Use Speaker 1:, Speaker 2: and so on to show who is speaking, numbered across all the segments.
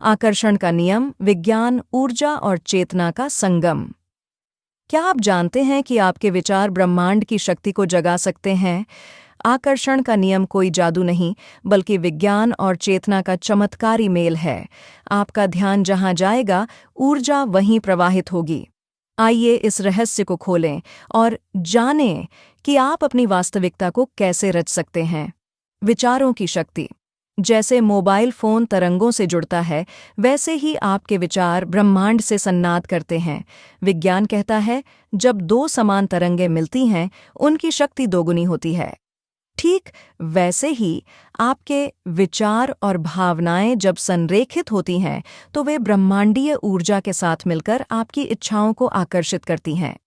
Speaker 1: आकर्षण का नियम, विज्ञान, ऊर्जा और चेतना का संगम। क्या आप जानते हैं कि आपके विचार ब्रह्मांड की शक्ति को जगा सकते हैं? आकर्षण का नियम कोई जादू नहीं, बल्कि विज्ञान और चेतना का चमत्कारी मेल है। आपका ध्यान जहां जाएगा, ऊर्जा वहीं प्रवाहित होगी। आइए इस रहस्य को खोलें और जानें कि आप अपनी वास्तविकता को कैसे रच सकते हैं। विचारों की शक्ति। जैसे मोबाइल फोन तरंगों से जुड़ता है, वैसे ही आपके विचार ब्रह्मांड से संवाद करते हैं। विज्ञान कहता है, जब दो समान तरंगें मिलती हैं, उनकी शक्ति दोगुनी होती है। ठीक वैसे ही आपके विचार और भावनाएं जब संरेखित होती हैं, तो वे ब्रह्मांडीय ऊर्जा के साथ मिलकर आपकी इच्छाओं को आकर्षित करती हैं।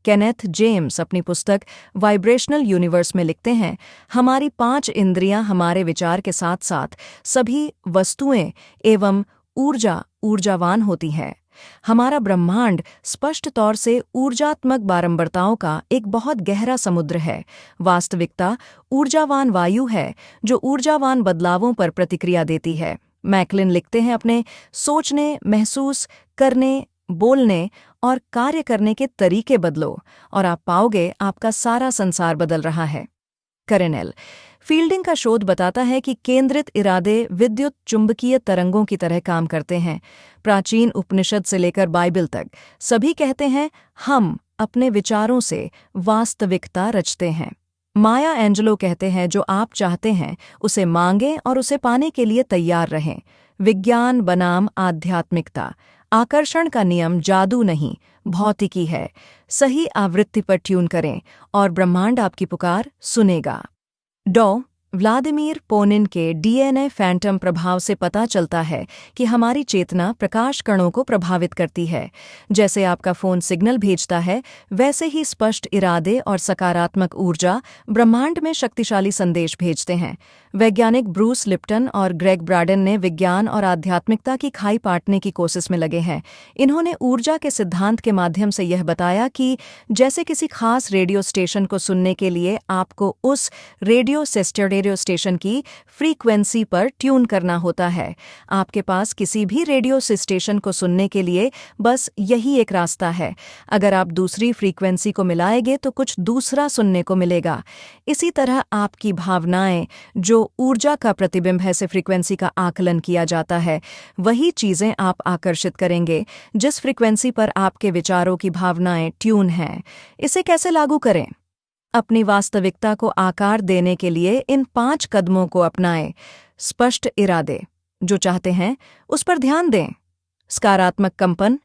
Speaker 1: केनेथ जेम्स अपनी पुस्तक वाइब्रेशनल यूनिवर्स में लिखते हैं, हमारी 5 इंद्रियां हमारे विचार के साथ साथ सभी वस्तुएं एवं ऊर्जावान होती हैं। हमारा ब्रह्मांड स्पष्ट तौर से ऊर्जात्मक बारंबारताओं का एक बहुत गहरा समुद्र है। वास्तविकता ऊर्जावान वायु है, जो ऊर्जावान बदलावों पर प्रतिक्रिया देती है। मैकलिन लिखते हैं, अपने सोचने, महसूस करने, बोलने और कार्य करने के तरीके बदलो और आप पाओगे आपका सारा संसार बदल रहा है। करेनेल फील्डिंग का शोध बताता है कि केंद्रित इरादे विद्युत चुंबकीय तरंगों की तरह काम करते हैं। प्राचीन उपनिषद से लेकर बाइबल तक सभी कहते हैं, हम अपने विचारों से वास्तविकता रचते हैं। माया एंजेलो कहते हैं, जो आप चाहते हैं उसे मांगें और उसे पाने के लिए तैयार रहें। विज्ञान बनाम आध्यात्मिकता। आकर्षण का नियम जादू नहीं, भौतिकी है। सही आवृत्ति पर ट्यून करें और ब्रह्मांड आपकी पुकार सुनेगा। डॉ. व्लादिमीर पोनिन के डीएनए फैंटम प्रभाव से पता चलता है कि हमारी चेतना प्रकाश कणों को प्रभावित करती है। जैसे आपका फोन सिग्नल भेजता है, वैसे ही स्पष्ट इरादे और सकारात्मक ऊर्जा ब्रह्मांड में शक्तिशाली संदेश भेजते हैं। वैज्ञानिक ब्रूस लिप्टन और ग्रेग ब्राडन ने विज्ञान और आध्यात्मिकता की खाई पाटने की कोशिश में लगे हैं। इन्होंने ऊर्जा के सिद्धांत के माध्यम से यह बताया कि जैसे किसी खास रेडियो स्टेशन को सुनने के लिए आपको उस रेडियो स्टेशन की फ्रीक्वेंसी पर ट्यून करना होता है, आपके पास किसी भी रेडियो स्टेशन को सुनने के लिए बस यही एक रास्ता है। अगर आप दूसरी फ्रीक्वेंसी को मिलाएंगे तो कुछ दूसरा सुनने को मिलेगा। इसी तरह आपकी भावनाएं, जो ऊर्जा का प्रतिबिंब है, से फ्रीक्वेंसी का आकलन किया जाता है। वही चीजें आप आकर्षित करेंगे जिस फ्रीक्वेंसी पर आपके विचारों की भावनाएं ट्यून हैं। इसे कैसे लागू करें? अपनी वास्तविकता को आकार देने के लिए इन 5 कदमों को अपनाएं। स्पष्ट इरादे, जो चाहते हैं उस पर ध्यान दें। सकारात्मक कंपन,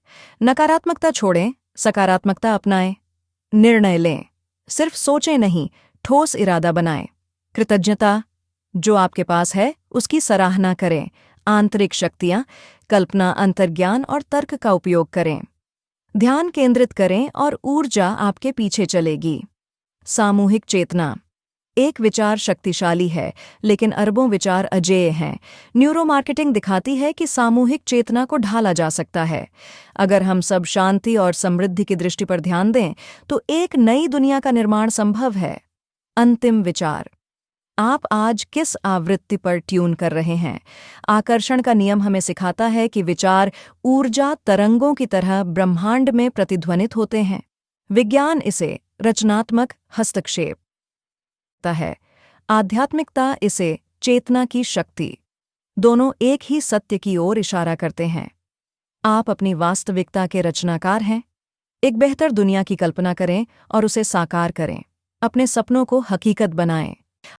Speaker 1: नकारात्मकता छोड़ें, सकारात्मकता अपनाएं। निर्णय लें, सिर्फ सोचें नहीं, ठोस इरादा बनाएं। कृतज्ञता, जो आपके पास है उसकी सराहना करें। आंतरिक शक्तियां, कल्पना, अंतर्ज्ञान और तर्क का उपयोग करें। ध्यान केंद्रित करें और ऊर्जा आपके पीछे चलेगी। सामूहिक चेतना। एक विचार शक्तिशाली है, लेकिन अरबों विचार अजेय हैं। न्यूरोमार्केटिंग दिखाती है कि सामूहिक चेतना को ढाला जा सकता है। अगर हम सब शांति और समृद्धि की दृष्टि पर ध्यान दें, तो एक नई दुनिया का निर्माण संभव है। अंतिम विचार, आप आज किस आवृत्ति पर ट्यून कर रहे हैं? आकर्षण का नियम हमें सिखाता है कि विचार ऊर्जा तरंगों की तरह ब्रह्मांड में प्रतिध्वनित होते हैं। विज्ञान इसे रचनात्मक हस्तक्षेप है, आध्यात्मिकता इसे चेतना की शक्ति। दोनों एक ही सत्य की ओर इशारा करते हैं। आप अपनी वास्तविकता के रचनाकार हैं। एक बेहतर दुनिया की कल्पना करें और उसे साकार करें। अपने सपनों को हकीकत बनाएं।